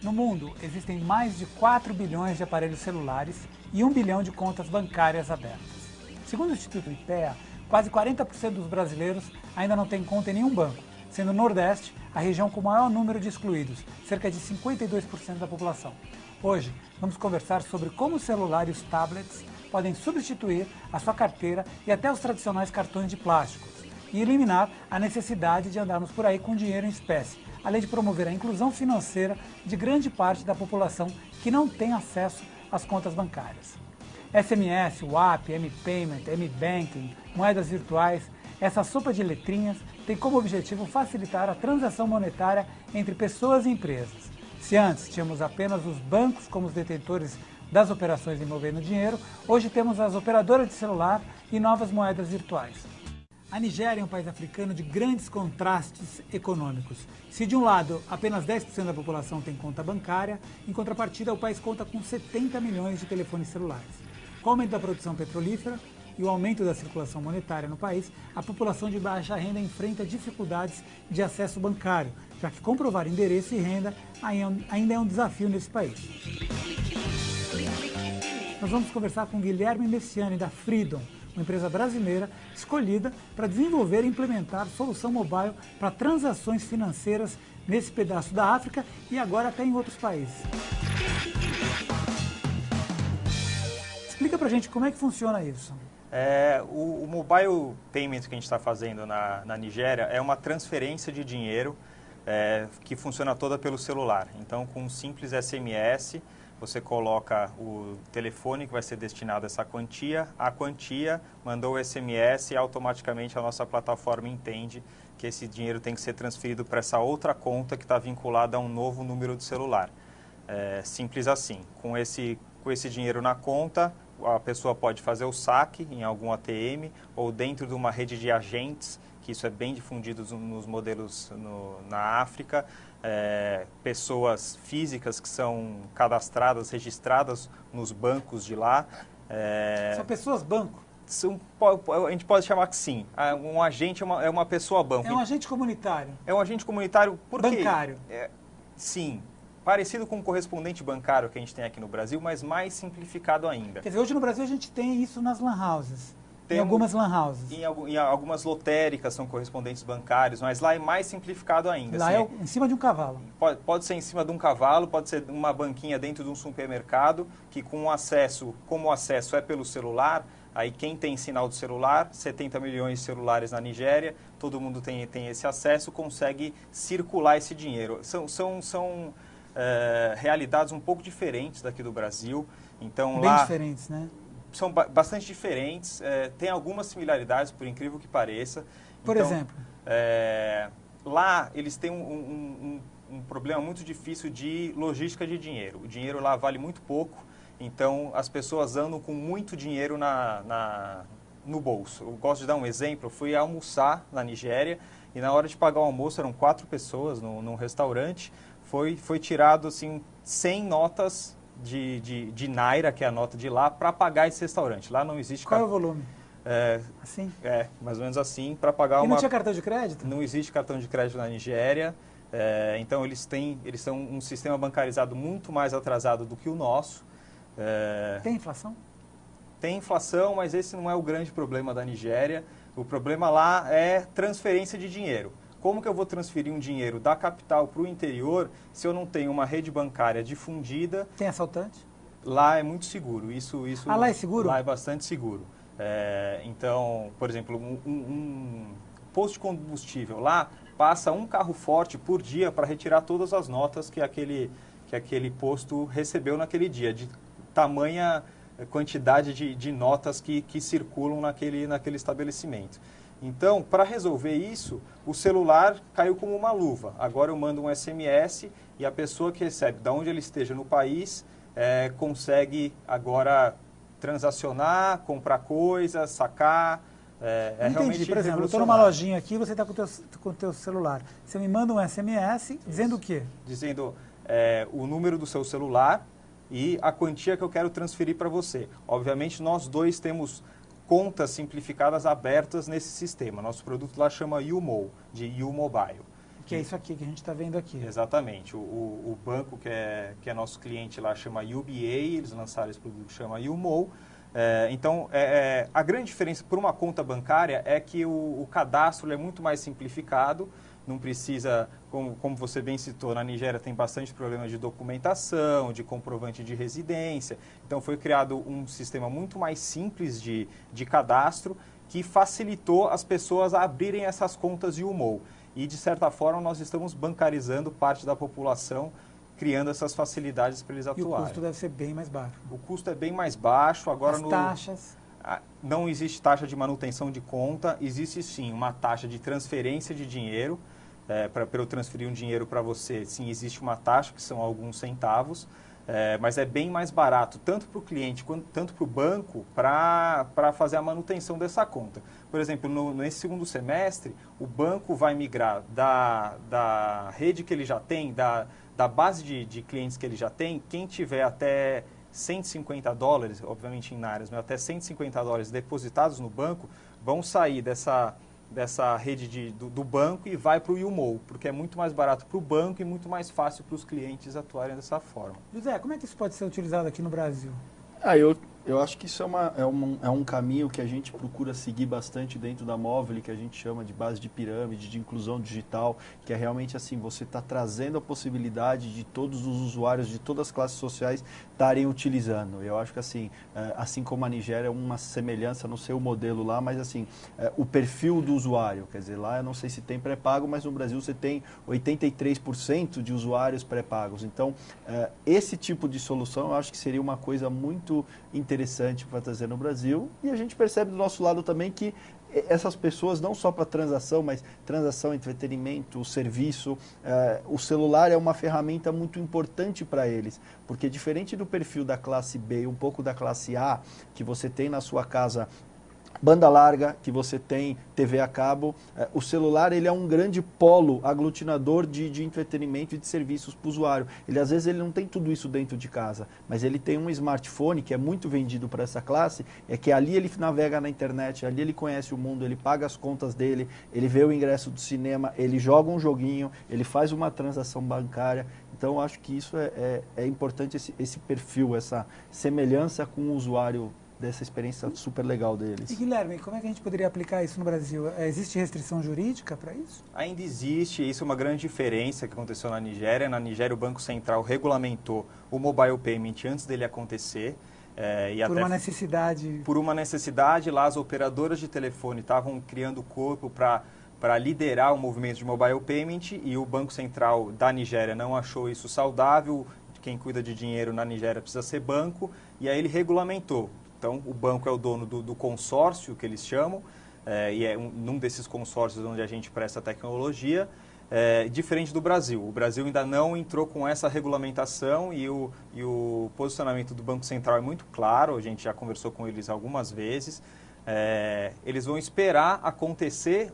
No mundo, existem mais de 4 bilhões de aparelhos celulares e 1 bilhão de contas bancárias abertas. Segundo o Instituto IPEA, quase 40% dos brasileiros ainda não têm conta em nenhum banco, sendo o Nordeste a região com o maior número de excluídos, cerca de 52% da população. Hoje, vamos conversar sobre como o celular e os tablets podem substituir a sua carteira e até os tradicionais cartões de plásticos e eliminar a necessidade de andarmos por aí com dinheiro em espécie, além de promover a inclusão financeira de grande parte da população que não tem acesso às contas bancárias. SMS, WAP, M-Payment, M-Banking, moedas virtuais, essa sopa de letrinhas tem como objetivo facilitar a transação monetária entre pessoas e empresas. Se antes tínhamos apenas os bancos como os detentores das operações envolvendo dinheiro, hoje temos as operadoras de celular e novas moedas virtuais. A Nigéria é um país africano de grandes contrastes econômicos. Se de um lado apenas 10% da população tem conta bancária, em contrapartida o país conta com 70 milhões de telefones celulares. Com o aumento da produção petrolífera e o aumento da circulação monetária no país, a população de baixa renda enfrenta dificuldades de acesso bancário, já que comprovar endereço e renda ainda é um desafio nesse país. Nós vamos conversar com Guilherme Messiani, da Freedom, uma empresa brasileira escolhida para desenvolver e implementar solução mobile para transações financeiras nesse pedaço da África e agora até em outros países. Explica pra gente como é que funciona isso. O mobile payment que a gente está fazendo na Nigéria é uma transferência de dinheiro que funciona toda pelo celular. Então, com um simples SMS, você coloca o telefone que vai ser destinado a essa quantia, a quantia mandou o SMS e automaticamente a nossa plataforma entende que esse dinheiro tem que ser transferido para essa outra conta que está vinculada a um novo número de celular. Simples assim. Com esse dinheiro na conta, a pessoa pode fazer o saque em algum ATM ou dentro de uma rede de agentes, que isso é bem difundido nos modelos na África, pessoas físicas que são cadastradas, registradas nos bancos de lá. São pessoas banco? A gente pode chamar que sim. Um agente é uma pessoa banco. É um agente comunitário? É um agente comunitário por quê? Bancário? Sim. Parecido com o correspondente bancário que a gente tem aqui no Brasil, mas mais simplificado ainda. Quer dizer, hoje no Brasil a gente tem isso nas lan houses. Em algumas lan houses. Em algumas lotéricas são correspondentes bancários, mas lá é mais simplificado ainda. Lá assim, em cima de um cavalo. Pode ser em cima de um cavalo, pode ser uma banquinha dentro de um supermercado, que como o acesso é pelo celular, aí quem tem sinal do celular, 70 milhões de celulares na Nigéria, todo mundo tem esse acesso, consegue circular esse dinheiro. São realidades um pouco diferentes daqui do Brasil. Então, bem diferentes, né? São bastante diferentes, tem algumas similaridades, por incrível que pareça. Por exemplo? Lá eles têm um problema muito difícil de logística de dinheiro. O dinheiro lá vale muito pouco, então as pessoas andam com muito dinheiro no bolso. Eu gosto de dar um exemplo, eu fui almoçar na Nigéria e na hora de pagar o almoço, eram 4 pessoas num restaurante, foi tirado assim, 100 notas de Naira, que é a nota de lá, para pagar esse restaurante. Lá não existe... Qual é o volume? Assim? Mais ou menos assim, para pagar E não tinha cartão de crédito? Não existe cartão de crédito na Nigéria, então eles são um sistema bancarizado muito mais atrasado do que o nosso. Tem inflação? Tem inflação, mas esse não é o grande problema da Nigéria. O problema lá é transferência de dinheiro. Como que eu vou transferir um dinheiro da capital para o interior se eu não tenho uma rede bancária difundida? Tem assaltante? Lá é muito seguro. Lá é seguro? Lá é bastante seguro. Então, por exemplo, um posto de combustível lá passa um carro forte por dia para retirar todas as notas que aquele posto recebeu naquele dia, de tamanha quantidade de notas que circulam naquele estabelecimento. Então, para resolver isso, o celular caiu como uma luva. Agora eu mando um SMS e a pessoa que recebe, de onde ele esteja no país, consegue agora transacionar, comprar coisas, sacar. Entendi. Realmente por exemplo, eu estou numa lojinha aqui, você está com o teu celular. Você me manda um SMS dizendo o quê? Dizendo o número do seu celular e a quantia que eu quero transferir para você. Obviamente, nós dois temos contas simplificadas abertas nesse sistema. Nosso produto lá chama YouMo, de YouMobile. Que é isso aqui que a gente está vendo aqui. Exatamente. O banco que é nosso cliente lá chama UBA, eles lançaram esse produto que chama UMO. Então, a grande diferença por uma conta bancária é que o cadastro é muito mais simplificado, não precisa, como você bem citou, na Nigéria tem bastante problema de documentação, de comprovante de residência. Então, foi criado um sistema muito mais simples de cadastro que facilitou as pessoas a abrirem essas contas UMO. E, de certa forma, nós estamos bancarizando parte da população, criando essas facilidades para eles atuarem. E o custo deve ser bem mais baixo. O custo é bem mais baixo. Agora, as taxas? Não existe taxa de manutenção de conta, existe sim uma taxa de transferência de dinheiro. Para eu transferir um dinheiro para você, sim, existe uma taxa, que são alguns centavos, mas é bem mais barato, tanto para o cliente quanto tanto para o banco, para fazer a manutenção dessa conta. Por exemplo, nesse segundo semestre, o banco vai migrar da rede que ele já tem, da base de clientes que ele já tem, quem tiver até $150, obviamente em nárias, mas até $150 depositados no banco, vão sair dessa rede do banco e vai para o UMO, porque é muito mais barato para o banco e muito mais fácil para os clientes atuarem dessa forma. José, como é que isso pode ser utilizado aqui no Brasil? Eu acho que isso é um caminho que a gente procura seguir bastante dentro da Movile, que a gente chama de base de pirâmide, de inclusão digital, que é realmente assim, você está trazendo a possibilidade de todos os usuários de todas as classes sociais estarem utilizando. Eu acho que assim como a Nigéria é uma semelhança no seu modelo lá, mas assim, o perfil do usuário, quer dizer, lá eu não sei se tem pré-pago, mas no Brasil você tem 83% de usuários pré-pagos. Então, esse tipo de solução eu acho que seria uma coisa muito interessante para trazer no Brasil, e a gente percebe do nosso lado também que essas pessoas, não só para transação, mas transação, entretenimento, serviço, o celular é uma ferramenta muito importante para eles, porque diferente do perfil da classe B, um pouco da classe A, que você tem na sua casa banda larga, que você tem TV a cabo, o celular ele é um grande polo aglutinador de entretenimento e de serviços para o usuário. Às vezes ele não tem tudo isso dentro de casa, mas ele tem um smartphone que é muito vendido para essa classe, é que ali ele navega na internet, ali ele conhece o mundo, ele paga as contas dele, ele vê o ingresso do cinema, ele joga um joguinho, ele faz uma transação bancária. Então eu acho que isso é importante, esse perfil, essa semelhança com o usuário, dessa experiência super legal deles. E Guilherme, como é que a gente poderia aplicar isso no Brasil? Existe restrição jurídica para isso? Ainda existe, isso é uma grande diferença que aconteceu na Nigéria. Na Nigéria, o Banco Central regulamentou o mobile payment antes dele acontecer. Por uma necessidade, lá as operadoras de telefone estavam criando corpo para liderar o movimento de mobile payment, e o Banco Central da Nigéria não achou isso saudável. Quem cuida de dinheiro na Nigéria precisa ser banco, e aí ele regulamentou. Então, o banco é o dono do consórcio, que eles chamam, e é num desses consórcios onde a gente presta tecnologia, diferente do Brasil. O Brasil ainda não entrou com essa regulamentação, e o posicionamento do Banco Central é muito claro, a gente já conversou com eles algumas vezes. Eles vão esperar acontecer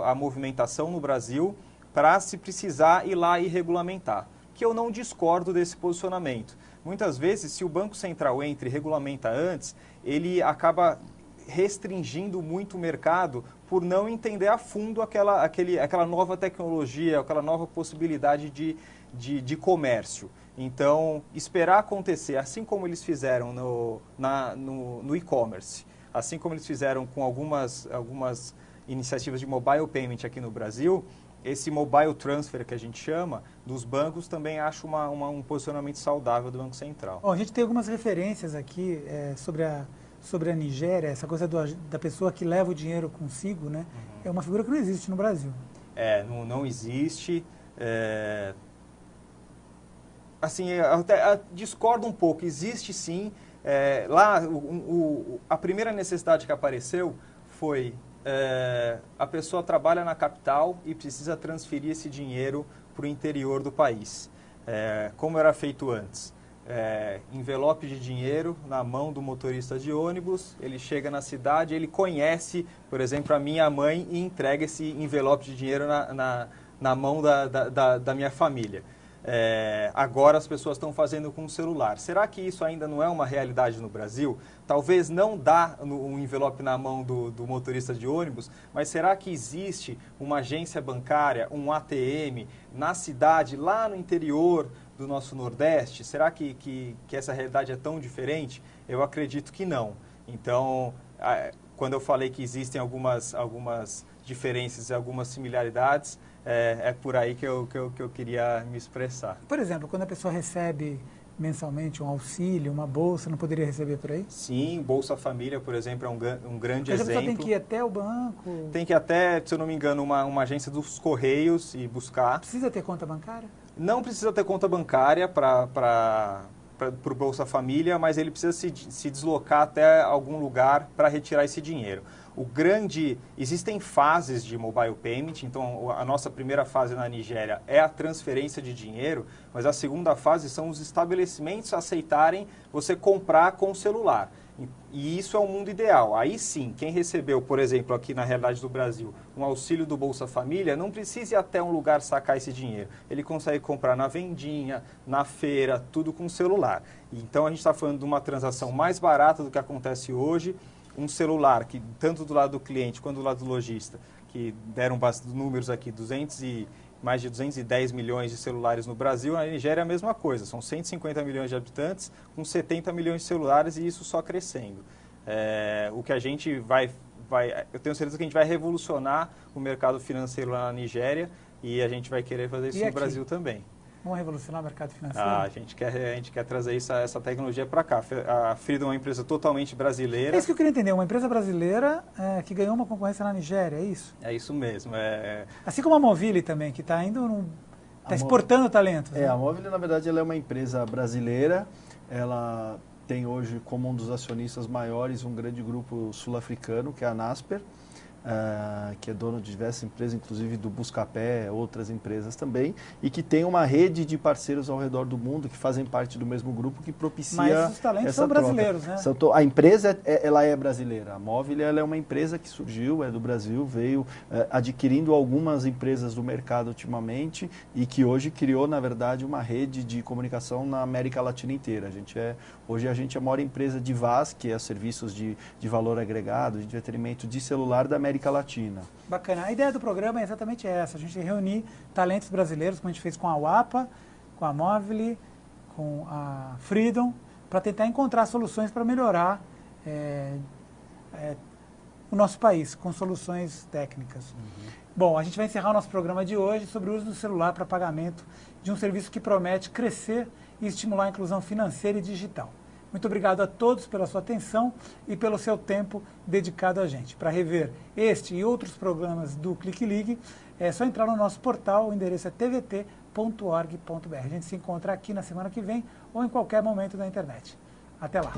a movimentação no Brasil para, se precisar, ir lá e regulamentar, que eu não discordo desse posicionamento. Muitas vezes, se o Banco Central entra e regulamenta antes, ele acaba restringindo muito o mercado por não entender a fundo aquela nova tecnologia, aquela nova possibilidade de comércio. Então, esperar acontecer, assim como eles fizeram no e-commerce, assim como eles fizeram com algumas iniciativas de mobile payment aqui no Brasil, esse mobile transfer que a gente chama, dos bancos, também acho um posicionamento saudável do Banco Central. A gente tem algumas referências aqui sobre a Nigéria, essa coisa da pessoa que leva o dinheiro consigo, né? Uhum. É uma figura que não existe no Brasil. Não existe. Assim, eu até discordo um pouco. Existe sim. Lá, a primeira necessidade que apareceu foi... a pessoa trabalha na capital e precisa transferir esse dinheiro para o interior do país. Como era feito antes? Envelope de dinheiro na mão do motorista de ônibus, ele chega na cidade, ele conhece, por exemplo, a minha mãe e entrega esse envelope de dinheiro na mão da minha família. agora as pessoas estão fazendo com o celular. Será que isso ainda não é uma realidade no Brasil? Talvez não dá um envelope na mão do motorista de ônibus, mas será que existe uma agência bancária, um ATM, na cidade, lá no interior do nosso Nordeste? Será que essa realidade é tão diferente? Eu acredito que não. Então, quando eu falei que existem algumas diferenças e algumas similaridades, é por aí que eu queria me expressar. Por exemplo, quando a pessoa recebe mensalmente um auxílio, uma bolsa, não poderia receber por aí? Sim, Bolsa Família, por exemplo, é um grande Porque exemplo. a pessoa tem que ir até o banco? Tem que ir até, se eu não me engano, uma agência dos Correios e buscar. Precisa ter conta bancária? Não precisa ter conta bancária para o Bolsa Família, mas ele precisa se deslocar até algum lugar para retirar esse dinheiro. Existem fases de mobile payment, então a nossa primeira fase na Nigéria é a transferência de dinheiro, mas a segunda fase são os estabelecimentos aceitarem você comprar com o celular. E isso é o mundo ideal. Aí sim, quem recebeu, por exemplo, aqui na realidade do Brasil, um auxílio do Bolsa Família, não precisa ir até um lugar sacar esse dinheiro. Ele consegue comprar na vendinha, na feira, tudo com o celular. Então a gente está falando de uma transação mais barata do que acontece hoje. Um celular que, tanto do lado do cliente quanto do lado do lojista, que deram números aqui, mais de 210 milhões de celulares no Brasil, na Nigéria é a mesma coisa, são 150 milhões de habitantes com 70 milhões de celulares e isso só crescendo. O que a gente eu tenho certeza que a gente vai revolucionar o mercado financeiro lá na Nigéria e a gente vai querer fazer isso no Brasil também. Vamos revolucionar o mercado financeiro? A gente quer trazer essa tecnologia para cá. A Freedom é uma empresa totalmente brasileira. É isso que eu queria entender, uma empresa brasileira que ganhou uma concorrência na Nigéria, é isso? É isso mesmo. Assim como a Movile também, que está exportando talentos. Né? A Movile, na verdade, ela é uma empresa brasileira. Ela tem hoje como um dos acionistas maiores um grande grupo sul-africano, que é a Naspers, que é dono de diversas empresas, inclusive do Buscapé, outras empresas também, e que tem uma rede de parceiros ao redor do mundo que fazem parte do mesmo grupo que propicia essa Mas os talentos são brasileiros, né? A empresa, ela é brasileira. A Movile, ela é uma empresa que surgiu, é do Brasil, veio adquirindo algumas empresas do mercado ultimamente e que hoje criou, na verdade, uma rede de comunicação na América Latina inteira. Hoje a gente é a maior empresa de VAS, que é serviços de valor agregado, de entretenimento de celular da América Latina. Bacana. A ideia do programa é exatamente essa, a gente reunir talentos brasileiros, como a gente fez com a UAPA, com a Movile, com a Freedom, para tentar encontrar soluções para melhorar o nosso país, com soluções técnicas. Bom, a gente vai encerrar o nosso programa de hoje sobre o uso do celular para pagamento de um serviço que promete crescer e estimular a inclusão financeira e digital. Muito obrigado a todos pela sua atenção e pelo seu tempo dedicado a gente. Para rever este e outros programas do Clique Ligue, é só entrar no nosso portal, o endereço é tvt.org.br. A gente se encontra aqui na semana que vem ou em qualquer momento da internet. Até lá!